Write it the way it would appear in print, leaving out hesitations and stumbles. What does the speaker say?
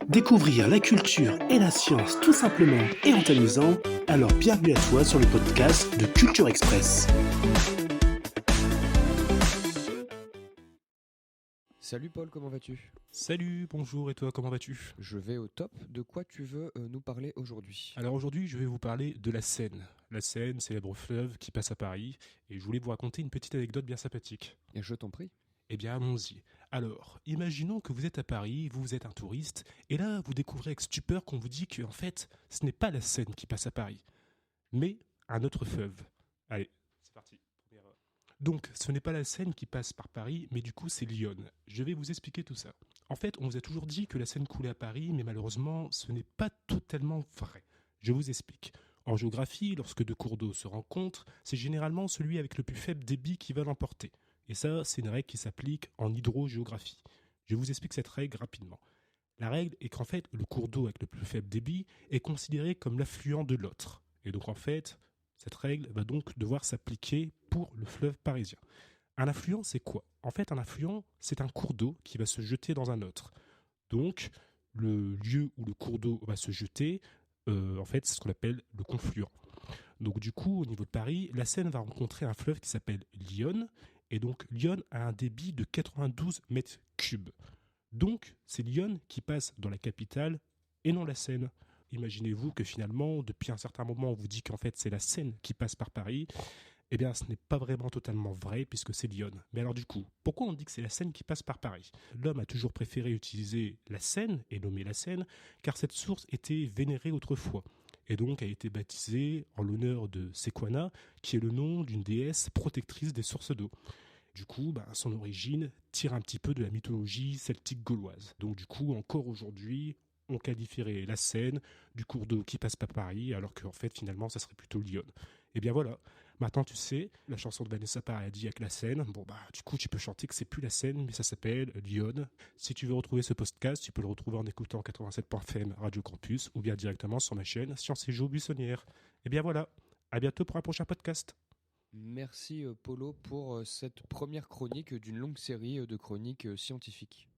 Découvrir la culture et la science tout simplement et en t'amusant, alors bienvenue à toi sur le podcast de Culture Express. Salut Paul, comment vas-tu ? Salut, bonjour, et toi, comment vas-tu ? Je vais au top. De quoi tu veux nous parler aujourd'hui ? Alors aujourd'hui, je vais vous parler de la Seine. La Seine, célèbre fleuve qui passe à Paris, et je voulais vous raconter une petite anecdote bien sympathique. Et je t'en prie. Eh bien, allons-y. Alors, imaginons que vous êtes à Paris, vous êtes un touriste, et là, vous découvrez avec stupeur qu'on vous dit que, en fait, ce n'est pas la Seine qui passe à Paris, mais un autre fleuve. Allez, c'est parti. Donc, ce n'est pas la Seine qui passe par Paris, mais du coup, c'est l'Yonne. Je vais vous expliquer tout ça. En fait, on vous a toujours dit que la Seine coulait à Paris, mais malheureusement, ce n'est pas totalement vrai. Je vous explique. En géographie, lorsque deux cours d'eau se rencontrent, c'est généralement celui avec le plus faible débit qui va l'emporter. Et ça, c'est une règle qui s'applique en hydrogéographie. Je vous explique cette règle rapidement. La règle est qu'en fait, le cours d'eau avec le plus faible débit est considéré comme l'affluent de l'autre. Et donc en fait, cette règle va donc devoir s'appliquer pour le fleuve parisien. Un affluent, c'est quoi ? En fait, un affluent, c'est un cours d'eau qui va se jeter dans un autre. Donc, le lieu où le cours d'eau va se jeter, en fait, c'est ce qu'on appelle le confluent. Donc du coup, au niveau de Paris, la Seine va rencontrer un fleuve qui s'appelle l'Yonne, et donc l'Yonne a un débit de 92 mètres cubes. Donc, c'est l'Yonne qui passe dans la capitale et non la Seine. Imaginez-vous que finalement, depuis un certain moment, on vous dit qu'en fait c'est la Seine qui passe par Paris. Eh bien, ce n'est pas vraiment totalement vrai puisque c'est l'Yonne. Mais alors du coup, pourquoi on dit que c'est la Seine qui passe par Paris ? L'homme a toujours préféré utiliser la Seine et nommer la Seine car cette source était vénérée autrefois et donc a été baptisée en l'honneur de Sequana, qui est le nom d'une déesse protectrice des sources d'eau. Du coup, son origine tire un petit peu de la mythologie celtique gauloise. Donc du coup, encore aujourd'hui, on qualifierait la Seine du cours d'eau qui passe par Paris, alors qu'en fait, finalement, ça serait plutôt l'Yonne. Et bien voilà, maintenant tu sais, la chanson de Vanessa Paradis avec la Seine, du coup, tu peux chanter que c'est plus la Seine, mais ça s'appelle l'Yonne. Si tu veux retrouver ce podcast, tu peux le retrouver en écoutant 87.fm Radio Campus, ou bien directement sur ma chaîne Sciences et Géo Buissonnière. Et bien voilà, à bientôt pour un prochain podcast. Merci Polo pour cette première chronique d'une longue série de chroniques scientifiques.